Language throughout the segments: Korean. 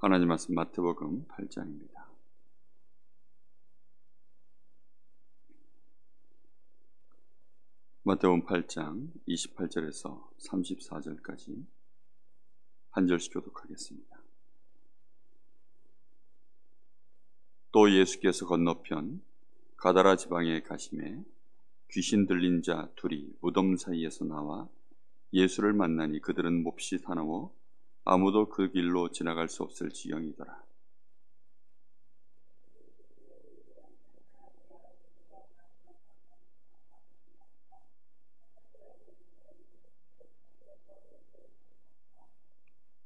하나님 말씀 마태복음 8장입니다. 마태복음 8장 28절에서 34절까지 한 절씩 교독하겠습니다. 또 예수께서 건너편 가다라 지방에 가심에 귀신 들린 자 둘이 무덤 사이에서 나와 예수를 만나니 그들은 몹시 사나워 아무도 그 길로 지나갈 수 없을 지경이더라.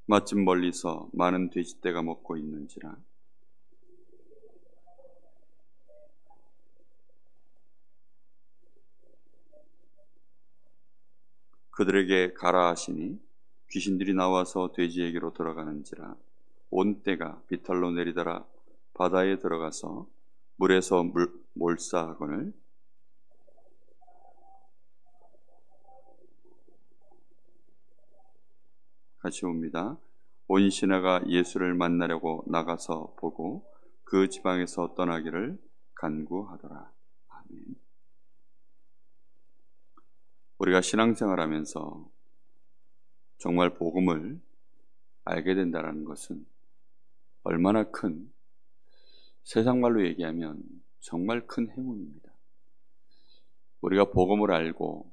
마침 멀리서 많은 돼지떼가 먹고 있는지라 그들에게 가라 하시니 귀신들이 나와서 돼지에게로 들어가는지라 온 떼가 비탈로 내리더라 바다에 들어가서 물에서 몰사하거늘 같이 옵니다. 온 신하가 예수를 만나려고 나가서 보고 그 지방에서 떠나기를 간구하더라. 아멘. 우리가 신앙생활하면서 정말 복음을 알게 된다는 것은 얼마나 큰, 세상 말로 얘기하면 정말 큰 행운입니다. 우리가 복음을 알고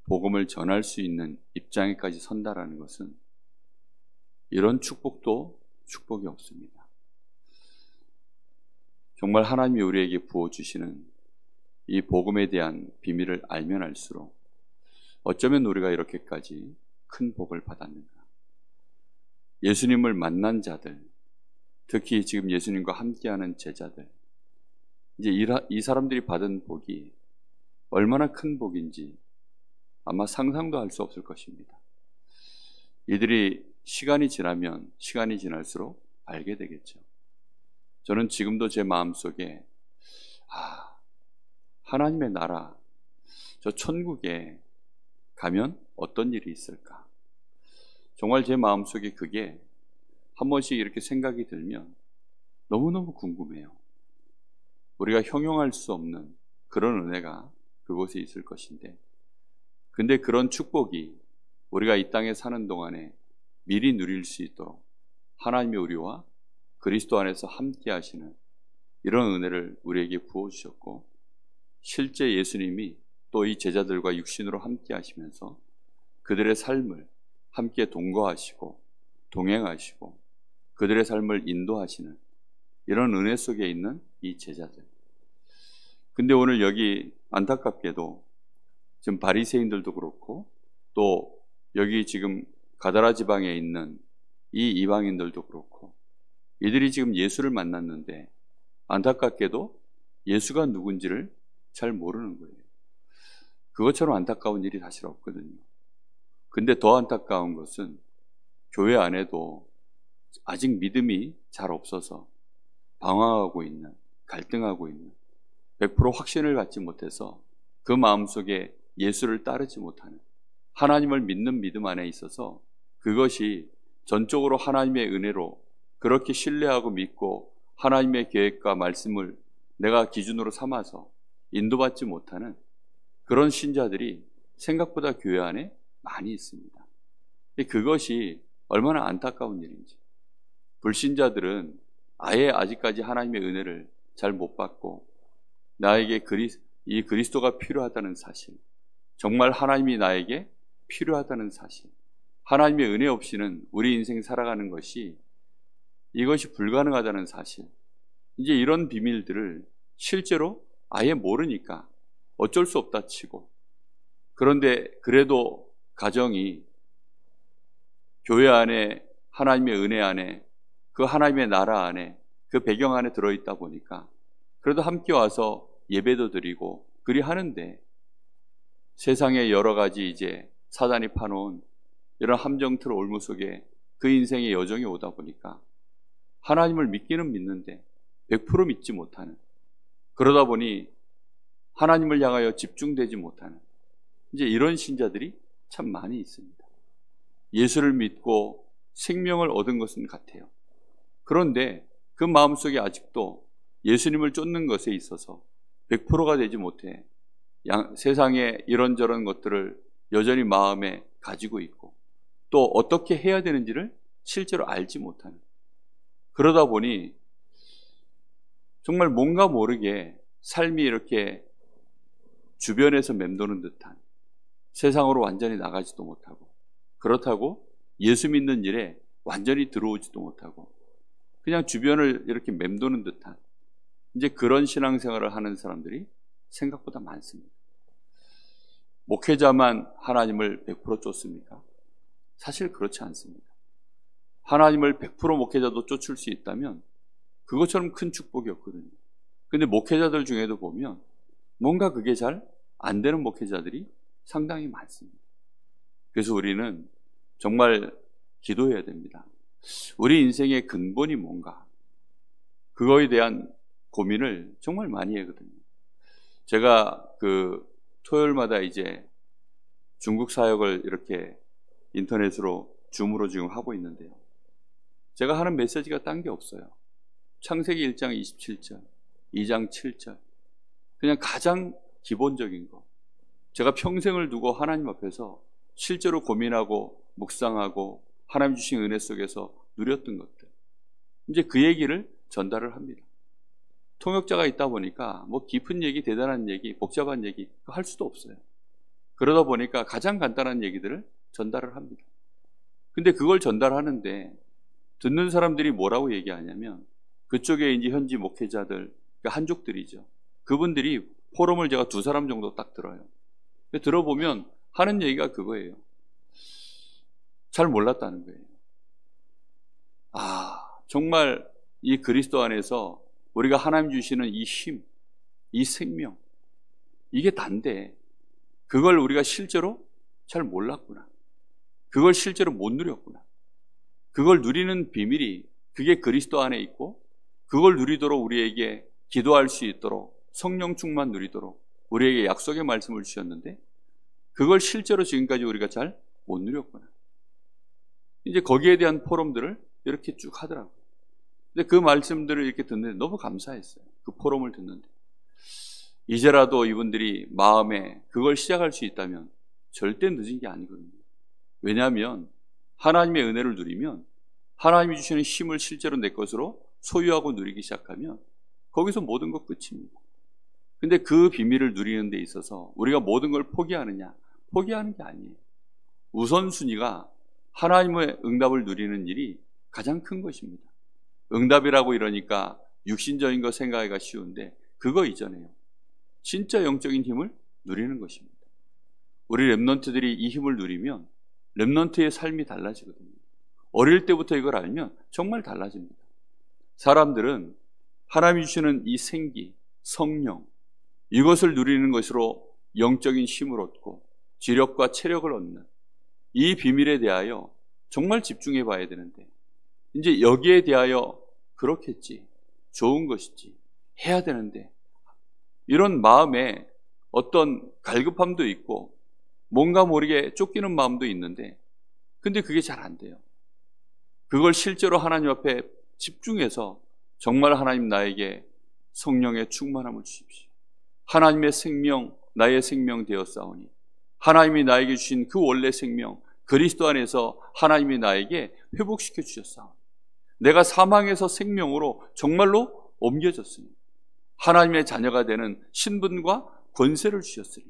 복음을 전할 수 있는 입장에까지 선다라는 것은 이런 축복도 축복이 없습니다. 정말 하나님이 우리에게 부어주시는 이 복음에 대한 비밀을 알면 알수록 어쩌면 우리가 이렇게까지 큰 복을 받았는가. 예수님을 만난 자들, 특히 지금 예수님과 함께하는 제자들, 이제 이 사람들이 받은 복이 얼마나 큰 복인지 아마 상상도 할 수 없을 것입니다. 이들이 시간이 지나면 시간이 지날수록 알게 되겠죠. 저는 지금도 제 마음속에 하나님의 나라, 저 천국에 가면 어떤 일이 있을까? 정말 제 마음속에 그게 한 번씩 이렇게 생각이 들면 너무너무 궁금해요. 우리가 형용할 수 없는 그런 은혜가 그곳에 있을 것인데, 근데 그런 축복이 우리가 이 땅에 사는 동안에 미리 누릴 수 있도록 하나님이 우리와 그리스도 안에서 함께 하시는 이런 은혜를 우리에게 부어주셨고, 실제 예수님이 또 이 제자들과 육신으로 함께 하시면서 그들의 삶을 함께 동거하시고 동행하시고 그들의 삶을 인도하시는 이런 은혜 속에 있는 이 제자들. 근데 오늘 여기 안타깝게도 지금 바리새인들도 그렇고 또 여기 지금 가다라 지방에 있는 이 이방인들도 그렇고 이들이 지금 예수를 만났는데 안타깝게도 예수가 누군지를 잘 모르는 거예요. 그것처럼 안타까운 일이 사실 없거든요. 근데 더 안타까운 것은 교회 안에도 아직 믿음이 잘 없어서 방황하고 있는, 갈등하고 있는, 100% 확신을 갖지 못해서 그 마음속에 예수를 따르지 못하는, 하나님을 믿는 믿음 안에 있어서 그것이 전적으로 하나님의 은혜로 그렇게 신뢰하고 믿고 하나님의 계획과 말씀을 내가 기준으로 삼아서 인도받지 못하는 그런 신자들이 생각보다 교회 안에 많이 있습니다. 그것이 얼마나 안타까운 일인지. 불신자들은 아예 아직까지 하나님의 은혜를 잘 못 받고 나에게 이 그리스도가 필요하다는 사실, 정말 하나님이 나에게 필요하다는 사실, 하나님의 은혜 없이는 우리 인생 살아가는 것이 이것이 불가능하다는 사실, 이제 이런 비밀들을 실제로 아예 모르니까 어쩔 수 없다 치고, 그런데 그래도 가정이 교회 안에 하나님의 은혜 안에 그 하나님의 나라 안에 그 배경 안에 들어있다 보니까 그래도 함께 와서 예배도 드리고 그리 하는데 세상에 여러 가지 이제 사단이 파놓은 이런 함정틀 올무 속에 그 인생의 여정이 오다 보니까 하나님을 믿기는 믿는데 100% 믿지 못하는, 그러다 보니 하나님을 향하여 집중되지 못하는 이제 이런 신자들이 참 많이 있습니다. 예수를 믿고 생명을 얻은 것은 같아요. 그런데 그 마음속에 아직도 예수님을 쫓는 것에 있어서 100%가 되지 못해 세상의 이런저런 것들을 여전히 마음에 가지고 있고 또 어떻게 해야 되는지를 실제로 알지 못하는, 그러다 보니 정말 뭔가 모르게 삶이 이렇게 주변에서 맴도는 듯한, 세상으로 완전히 나가지도 못하고 그렇다고 예수 믿는 일에 완전히 들어오지도 못하고 그냥 주변을 이렇게 맴도는 듯한 이제 그런 신앙생활을 하는 사람들이 생각보다 많습니다. 목회자만 하나님을 100% 쫓습니까? 사실 그렇지 않습니다. 하나님을 100% 목회자도 쫓을 수 있다면 그것처럼 큰 축복이 없거든요. 근데 목회자들 중에도 보면 뭔가 그게 잘 안 되는 목회자들이 상당히 많습니다. 그래서 우리는 정말 기도해야 됩니다. 우리 인생의 근본이 뭔가, 그거에 대한 고민을 정말 많이 하거든요. 제가 토요일마다 이제 중국 사역을 이렇게 인터넷으로 줌으로 지금 하고 있는데요. 제가 하는 메시지가 딴 게 없어요. 창세기 1장 27절, 2장 7절, 그냥 가장 기본적인 거, 제가 평생을 두고 하나님 앞에서 실제로 고민하고 묵상하고 하나님 주신 은혜 속에서 누렸던 것들, 이제 그 얘기를 전달을 합니다. 통역자가 있다 보니까 뭐 깊은 얘기, 대단한 얘기, 복잡한 얘기 할 수도 없어요. 그러다 보니까 가장 간단한 얘기들을 전달을 합니다. 근데 그걸 전달하는데 듣는 사람들이 뭐라고 얘기하냐면, 그쪽에 이제 현지 목회자들, 그러니까 한족들이죠. 그분들이 포럼을 제가 2사람 정도 딱 들어요. 들어보면 하는 얘기가 그거예요. 잘 몰랐다는 거예요. 정말 이 그리스도 안에서 우리가 하나님 주시는 이 힘, 이 생명, 이게 단데 그걸 우리가 실제로 잘 몰랐구나. 그걸 실제로 못 누렸구나. 그걸 누리는 비밀이 그게 그리스도 안에 있고, 그걸 누리도록 우리에게 기도할 수 있도록 성령 충만 누리도록 우리에게 약속의 말씀을 주셨는데 그걸 실제로 지금까지 우리가 잘 못 누렸구나. 이제 거기에 대한 포럼들을 이렇게 쭉 하더라고요. 근데 그 말씀들을 이렇게 듣는데 너무 감사했어요. 그 포럼을 듣는데 이제라도 이분들이 마음에 그걸 시작할 수 있다면 절대 늦은 게 아니거든요. 왜냐하면 하나님의 은혜를 누리면, 하나님이 주시는 힘을 실제로 내 것으로 소유하고 누리기 시작하면 거기서 모든 것 끝입니다. 근데 그 비밀을 누리는 데 있어서 우리가 모든 걸 포기하느냐? 포기하는 게 아니에요. 우선순위가 하나님의 응답을 누리는 일이 가장 큰 것입니다. 응답이라고 이러니까 육신적인 거 생각하기가 쉬운데 그거 이전에요. 진짜 영적인 힘을 누리는 것입니다. 우리 렘넌트들이 이 힘을 누리면 렘넌트의 삶이 달라지거든요. 어릴 때부터 이걸 알면 정말 달라집니다. 사람들은 하나님이 주시는 이 생기, 성령, 이것을 누리는 것으로 영적인 힘을 얻고 지력과 체력을 얻는 이 비밀에 대하여 정말 집중해 봐야 되는데, 이제 여기에 대하여 그렇겠지, 좋은 것이지, 해야 되는데, 이런 마음에 어떤 갈급함도 있고 뭔가 모르게 쫓기는 마음도 있는데, 근데 그게 잘 안 돼요. 그걸 실제로 하나님 앞에 집중해서 정말 하나님 나에게 성령의 충만함을 주십시오. 하나님의 생명, 나의 생명 되었사오니, 하나님이 나에게 주신 그 원래 생명 그리스도 안에서 하나님이 나에게 회복시켜 주셨사오니, 내가 사망에서 생명으로 정말로 옮겨졌으니, 하나님의 자녀가 되는 신분과 권세를 주셨으니,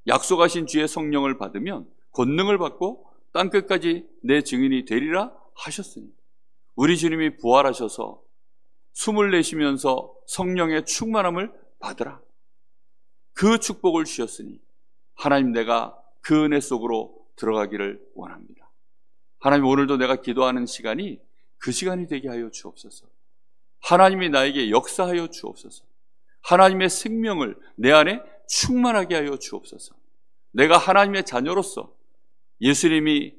약속하신 주의 성령을 받으면 권능을 받고 땅끝까지 내 증인이 되리라 하셨으니, 우리 주님이 부활하셔서 숨을 내쉬면서 성령의 충만함을 받으라, 그 축복을 주셨으니 하나님, 내가 그 은혜 속으로 들어가기를 원합니다. 하나님, 오늘도 내가 기도하는 시간이 그 시간이 되게 하여 주옵소서. 하나님이 나에게 역사하여 주옵소서. 하나님의 생명을 내 안에 충만하게 하여 주옵소서. 내가 하나님의 자녀로서 예수님이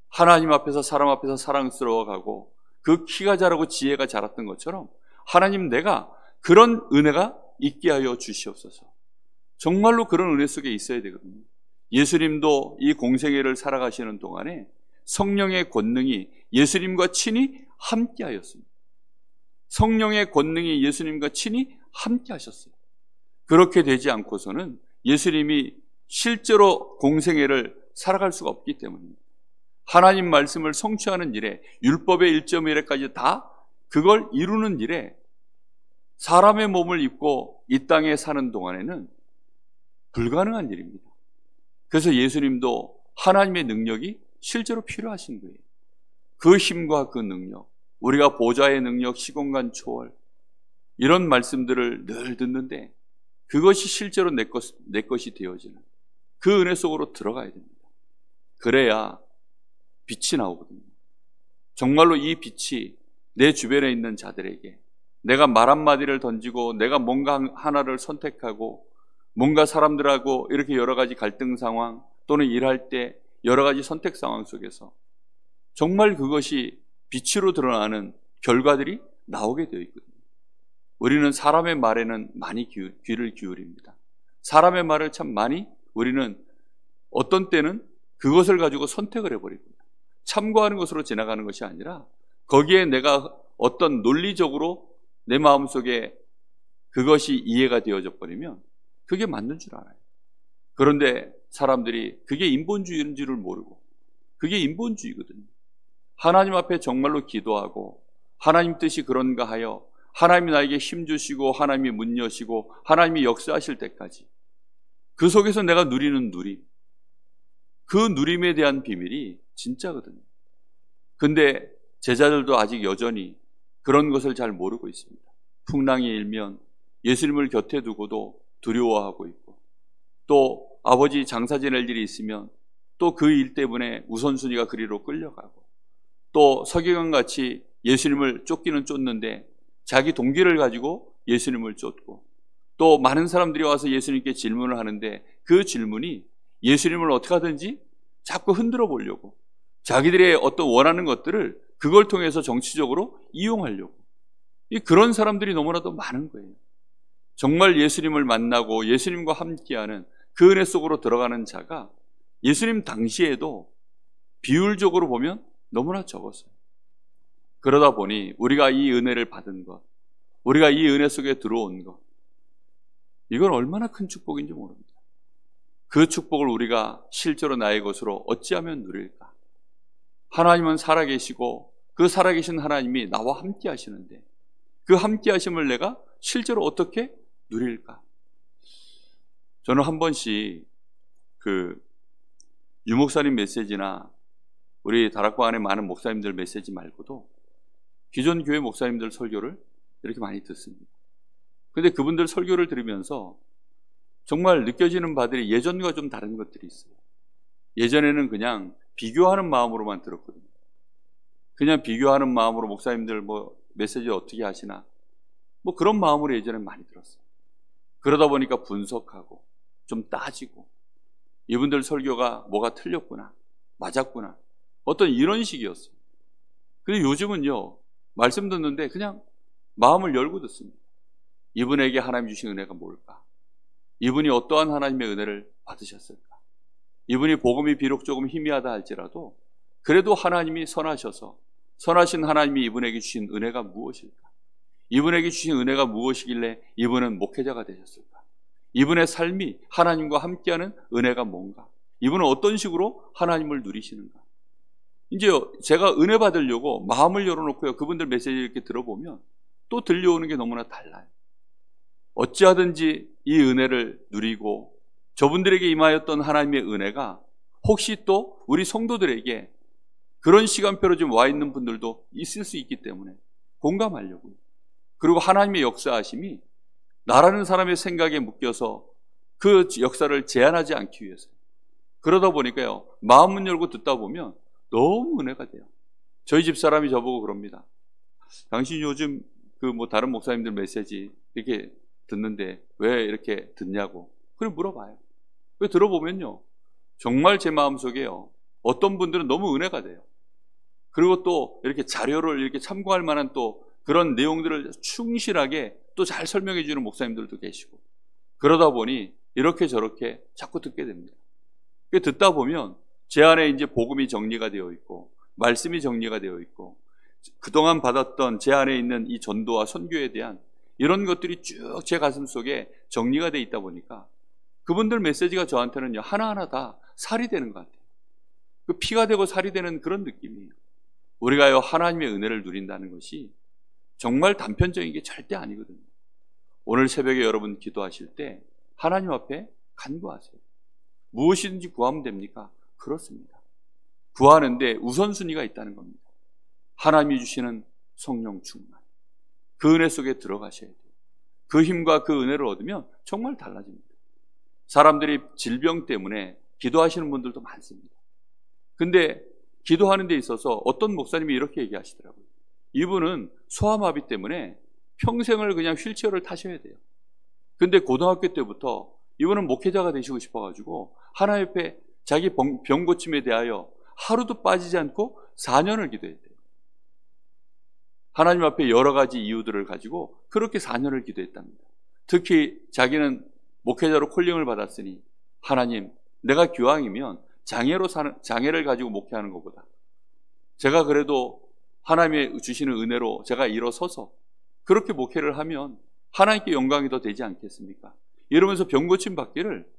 하나님 앞에서 사람 앞에서 사랑스러워가고 그 키가 자라고 지혜가 자랐던 것처럼 하나님, 내가 그런 은혜가 있게 하여 주시옵소서. 정말로 그런 은혜 속에 있어야 되거든요. 예수님도 이 공생애를 살아가시는 동안에 성령의 권능이 예수님과 친히 함께 하였습니다. 성령의 권능이 예수님과 친히 함께 하셨어요. 그렇게 되지 않고서는 예수님이 실제로 공생애를 살아갈 수가 없기 때문입니다. 하나님 말씀을 성취하는 일에, 율법의 1.1회까지 다 그걸 이루는 일에 사람의 몸을 입고 이 땅에 사는 동안에는 불가능한 일입니다. 그래서 예수님도 하나님의 능력이 실제로 필요하신 거예요. 그 힘과 그 능력, 우리가 보좌의 능력, 시공간 초월, 이런 말씀들을 늘 듣는데 그것이 실제로 내 것이 되어지는 그 은혜 속으로 들어가야 됩니다. 그래야 빛이 나오거든요. 정말로 이 빛이 내 주변에 있는 자들에게, 내가 말 한마디를 던지고 내가 뭔가 하나를 선택하고 뭔가 사람들하고 이렇게 여러 가지 갈등 상황 또는 일할 때 여러 가지 선택 상황 속에서 정말 그것이 빛으로 드러나는 결과들이 나오게 되어 있거든요. 우리는 사람의 말에는 많이 귀를 기울입니다. 사람의 말을 참 많이 우리는 어떤 때는 그것을 가지고 선택을 해버립니다. 참고하는 것으로 지나가는 것이 아니라 거기에 내가 어떤 논리적으로 내 마음속에 그것이 이해가 되어져 버리면 그게 맞는 줄 알아요. 그런데 사람들이 그게 인본주의인 줄을 모르고, 그게 인본주의거든요. 하나님 앞에 정말로 기도하고 하나님 뜻이 그런가 하여 하나님이 나에게 힘 주시고 하나님이 문 여시고 하나님이 역사하실 때까지 그 속에서 내가 누리는 누림, 그 누림에 대한 비밀이 진짜거든요. 근데 제자들도 아직 여전히 그런 것을 잘 모르고 있습니다. 풍랑이 일면 예수님을 곁에 두고도 두려워하고 있고, 또 아버지 장사 지낼 일이 있으면 또 그 일 때문에 우선순위가 그리로 끌려가고, 또 서기관같이 예수님을 쫓기는 쫓는데 자기 동기를 가지고 예수님을 쫓고, 또 많은 사람들이 와서 예수님께 질문을 하는데 그 질문이 예수님을 어떻게 하든지 자꾸 흔들어 보려고, 자기들의 어떤 원하는 것들을 그걸 통해서 정치적으로 이용하려고, 그런 사람들이 너무나도 많은 거예요. 정말 예수님을 만나고 예수님과 함께하는 그 은혜 속으로 들어가는 자가 예수님 당시에도 비율적으로 보면 너무나 적었어요. 그러다 보니 우리가 이 은혜를 받은 것, 우리가 이 은혜 속에 들어온 것, 이건 얼마나 큰 축복인지 모릅니다. 그 축복을 우리가 실제로 나의 것으로 어찌하면 누릴까? 하나님은 살아계시고 그 살아계신 하나님이 나와 함께 하시는데 그 함께 하심을 내가 실제로 어떻게 누릴까? 저는 한 번씩 유목사님 메시지나 우리 다락방 안에 많은 목사님들 메시지 말고도 기존 교회 목사님들 설교를 이렇게 많이 듣습니다. 그런데 그분들 설교를 들으면서 정말 느껴지는 바들이 예전과 좀 다른 것들이 있어요. 예전에는 그냥 비교하는 마음으로만 들었거든요. 그냥 비교하는 마음으로 목사님들 메시지 어떻게 하시나 그런 마음으로 예전에 많이 들었어요. 그러다 보니까 분석하고 좀 따지고 이분들 설교가 뭐가 틀렸구나, 맞았구나, 어떤 이런 식이었어요. 근데 요즘은요, 말씀 듣는데 그냥 마음을 열고 듣습니다. 이분에게 하나님 주신 은혜가 뭘까? 이분이 어떠한 하나님의 은혜를 받으셨을까? 이분이 복음이 비록 조금 희미하다 할지라도 그래도 하나님이 선하셔서 선하신 하나님이 이분에게 주신 은혜가 무엇일까? 이분에게 주신 은혜가 무엇이길래 이분은 목회자가 되셨을까? 이분의 삶이 하나님과 함께하는 은혜가 뭔가? 이분은 어떤 식으로 하나님을 누리시는가? 이제 제가 은혜 받으려고 마음을 열어놓고요, 그분들 메시지 이렇게 들어보면 또 들려오는 게 너무나 달라요. 어찌하든지 이 은혜를 누리고 저분들에게 임하였던 하나님의 은혜가 혹시 또 우리 성도들에게 그런 시간표로 지금 와 있는 분들도 있을 수 있기 때문에 공감하려고요. 그리고 하나님의 역사하심이 나라는 사람의 생각에 묶여서 그 역사를 제한하지 않기 위해서. 그러다 보니까요, 마음문 열고 듣다 보면 너무 은혜가 돼요. 저희 집 사람이 저보고 그럽니다. 당신 요즘 다른 목사님들 메시지 이렇게 듣는데 왜 이렇게 듣냐고. 그래 물어봐요. 왜 들어보면요, 정말 제 마음속에요, 어떤 분들은 너무 은혜가 돼요. 그리고 또 이렇게 자료를 이렇게 참고할 만한 또 그런 내용들을 충실하게 또 잘 설명해 주는 목사님들도 계시고, 그러다 보니 이렇게 저렇게 자꾸 듣게 됩니다. 듣다 보면 제 안에 이제 복음이 정리가 되어 있고 말씀이 정리가 되어 있고 그동안 받았던 제 안에 있는 이 전도와 선교에 대한 이런 것들이 쭉 제 가슴 속에 정리가 돼 있다 보니까 그분들 메시지가 저한테는요, 하나하나 다 살이 되는 것 같아요. 그 피가 되고 살이 되는 그런 느낌이에요. 우리가요, 하나님의 은혜를 누린다는 것이 정말 단편적인 게 절대 아니거든요. 오늘 새벽에 여러분 기도하실 때 하나님 앞에 간구하세요. 무엇이든지 구하면 됩니까? 그렇습니다. 구하는데 우선순위가 있다는 겁니다. 하나님이 주시는 성령 충만, 그 은혜 속에 들어가셔야 돼요. 그 힘과 그 은혜를 얻으면 정말 달라집니다. 사람들이 질병 때문에 기도하시는 분들도 많습니다. 근데 기도하는 데 있어서 어떤 목사님이 이렇게 얘기하시더라고요. 이분은 소아마비 때문에 평생을 그냥 휠체어를 타셔야 돼요. 근데 고등학교 때부터 이분은 목회자가 되시고 싶어가지고 하나님 앞에 자기 병 고침에 대하여 하루도 빠지지 않고 4년을 기도했대요. 하나님 앞에 여러 가지 이유들을 가지고 그렇게 4년을 기도했답니다. 특히 자기는 목회자로 콜링을 받았으니 하나님, 내가 기왕이면 장애를 가지고 목회하는 것보다 제가 그래도 하나님의 주시는 은혜로 제가 일어서서 그렇게 목회를 하면 하나님께 영광이 더 되지 않겠습니까? 이러면서 병 고침 받기를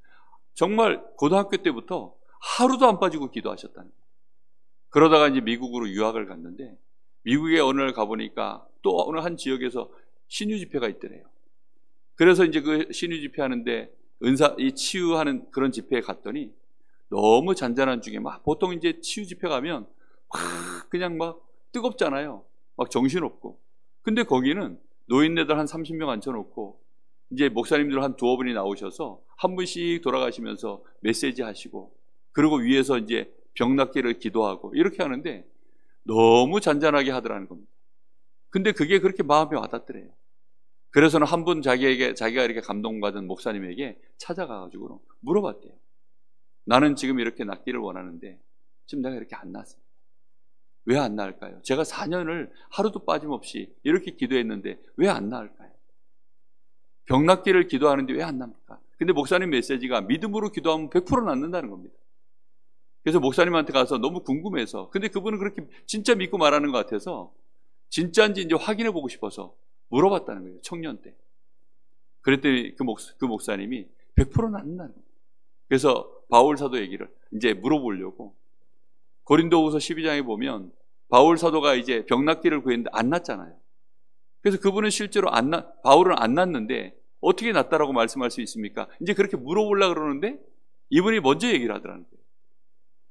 정말 고등학교 때부터 하루도 안 빠지고 기도하셨다는 거예요. 그러다가 이제 미국으로 유학을 갔는데 미국에 어느 날 가보니까 또 어느 한 지역에서 신유 집회가 있더래요. 그래서 이제 그 신유 집회 하는데 이 치유하는 그런 집회에 갔더니 너무 잔잔한 중에 막 보통 이제 치유 집회 가면 막 그냥 막 뜨겁잖아요. 막 정신없고. 근데 거기는 노인네들 한 30명 앉혀놓고 이제 목사님들 한 두어 분이 나오셔서 한 분씩 돌아가시면서 메시지 하시고 그리고 위에서 이제 병 낫기를 기도하고 이렇게 하는데 너무 잔잔하게 하더라는 겁니다. 근데 그게 그렇게 마음에 와닿더래요. 그래서는 한 분 자기가 이렇게 감동받은 목사님에게 찾아가가지고 물어봤대요. 나는 지금 이렇게 낫기를 원하는데 지금 내가 이렇게 안 낫습니다. 왜 안 나을까요? 제가 4년을 하루도 빠짐없이 이렇게 기도했는데 왜 안 나을까요? 병 낫기를 기도하는데 왜 안 납니까? 근데 목사님 메시지가 믿음으로 기도하면 100% 낫는다는 겁니다. 그래서 목사님한테 가서 너무 궁금해서, 근데 그분은 그렇게 진짜 믿고 말하는 것 같아서 진짜인지 이제 확인해 보고 싶어서 물어봤다는 거예요. 청년 때. 그랬더니 그 목사님이 100% 낫는다는 거예요. 그래서 바울 사도 얘기를 이제 물어보려고 고린도후서 12장에 보면 바울 사도가 이제 병 낫기를 구했는데 안 낫잖아요. 그래서 그분은 실제로 바울은 안 낫는데 어떻게 낫다라고 말씀할 수 있습니까? 이제 그렇게 물어보려고 그러는데 이분이 먼저 얘기를 하더라는 거예요.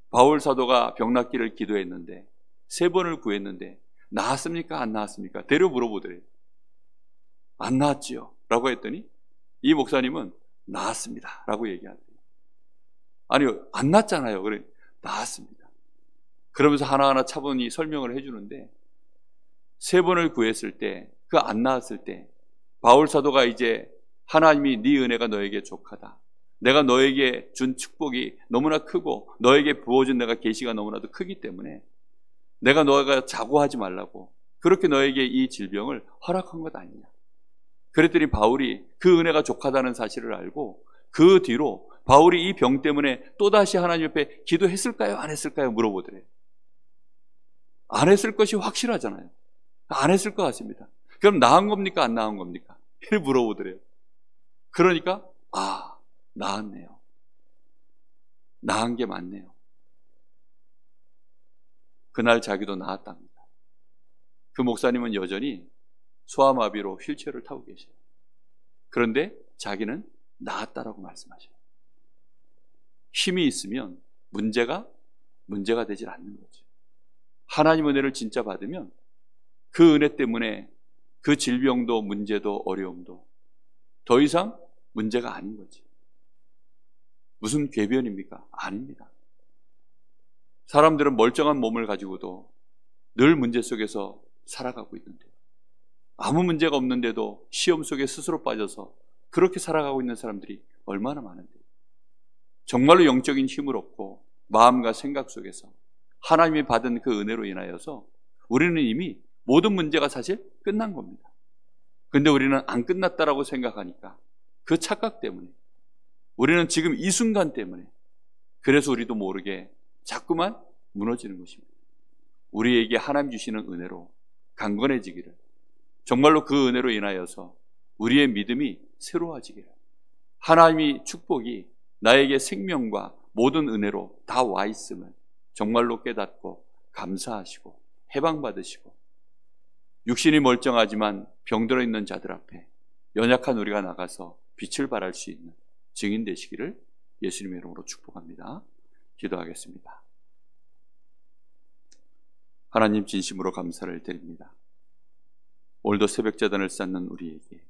바울 사도가 병 낫기를 기도했는데 3번을 구했는데 나았습니까? 안 나았습니까? 대려 물어보더래요. 안 나았지요 라고 했더니 이 목사님은 나았습니다 라고 얘기하더래요. 아니요, 안 나았잖아요. 그래, 나았습니다. 그러면서 하나하나 차분히 설명을 해주는데 3번을 구했을 때, 그 안 나았을 때 바울 사도가 이제 하나님이 네 은혜가 너에게 족하다, 내가 너에게 준 축복이 너무나 크고 너에게 부어준 내가 계시가 너무나도 크기 때문에 내가 너가 자고하지 말라고 그렇게 너에게 이 질병을 허락한 것 아니냐. 그랬더니 바울이 그 은혜가 족하다는 사실을 알고 그 뒤로 바울이 이 병 때문에 또다시 하나님 옆에 기도했을까요? 안 했을까요? 물어보더래요. 안 했을 것이 확실하잖아요. 안 했을 것 같습니다. 그럼 나은 겁니까? 안 나은 겁니까? 이렇게 물어보더래요. 그러니까 나았네요. 나은 게 맞네요. 그날 자기도 나았답니다. 그 목사님은 여전히 소아마비로 휠체어를 타고 계셔요. 그런데 자기는 나았다라고 말씀하셔요. 힘이 있으면 문제가 되질 않는 거죠. 하나님 은혜를 진짜 받으면 그 은혜 때문에 그 질병도 문제도 어려움도 더 이상 문제가 아닌 거죠. 무슨 궤변입니까? 아닙니다. 사람들은 멀쩡한 몸을 가지고도 늘 문제 속에서 살아가고 있는데, 아무 문제가 없는데도 시험 속에 스스로 빠져서 그렇게 살아가고 있는 사람들이 얼마나 많은데, 정말로 영적인 힘을 얻고 마음과 생각 속에서 하나님이 받은 그 은혜로 인하여서 우리는 이미 모든 문제가 사실 끝난 겁니다. 근데 우리는 안 끝났다라고 생각하니까 그 착각 때문에, 우리는 지금 이 순간 때문에, 그래서 우리도 모르게 자꾸만 무너지는 것입니다. 우리에게 하나님 주시는 은혜로 강건해지기를, 정말로 그 은혜로 인하여서 우리의 믿음이 새로워지기를, 하나님의 축복이 나에게 생명과 모든 은혜로 다 와 있음을 정말로 깨닫고 감사하시고 해방받으시고, 육신이 멀쩡하지만 병들어 있는 자들 앞에 연약한 우리가 나가서 빛을 발할 수 있는 증인 되시기를 예수님의 이름으로 축복합니다. 기도하겠습니다. 하나님, 진심으로 감사를 드립니다. 오늘도 새벽제단을 쌓는 우리에게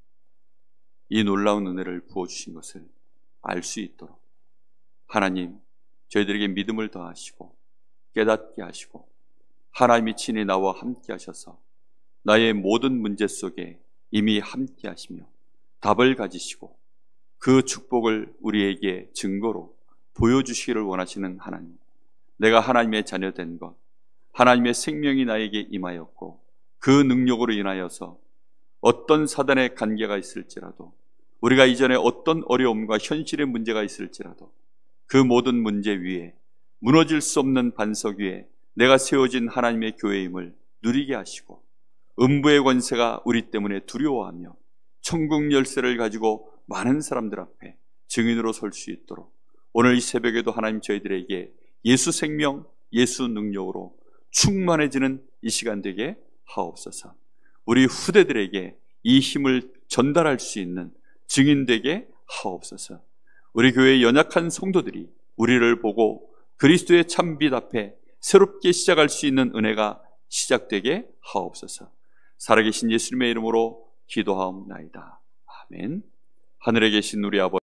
이 놀라운 은혜를 부어주신 것을 알 수 있도록 하나님, 저희들에게 믿음을 더하시고 깨닫게 하시고 하나님이 친히 나와 함께 하셔서 나의 모든 문제 속에 이미 함께 하시며 답을 가지시고 그 축복을 우리에게 증거로 보여주시기를 원하시는 하나님, 내가 하나님의 자녀된 것, 하나님의 생명이 나에게 임하였고 그 능력으로 인하여서 어떤 사단의 관계가 있을지라도, 우리가 이전에 어떤 어려움과 현실의 문제가 있을지라도 그 모든 문제 위에 무너질 수 없는 반석 위에 내가 세워진 하나님의 교회임을 누리게 하시고, 음부의 권세가 우리 때문에 두려워하며 천국 열쇠를 가지고 많은 사람들 앞에 증인으로 설 수 있도록 오늘 이 새벽에도 하나님, 저희들에게 예수 생명, 예수 능력으로 충만해지는 이 시간 되게 하옵소서. 우리 후대들에게 이 힘을 전달할 수 있는 증인 되게 하옵소서. 우리 교회의 연약한 성도들이 우리를 보고 그리스도의 참빛 앞에 새롭게 시작할 수 있는 은혜가 시작되게 하옵소서. 살아계신 예수님의 이름으로 기도하옵나이다. 아멘. 하늘에 계신 우리 아버지,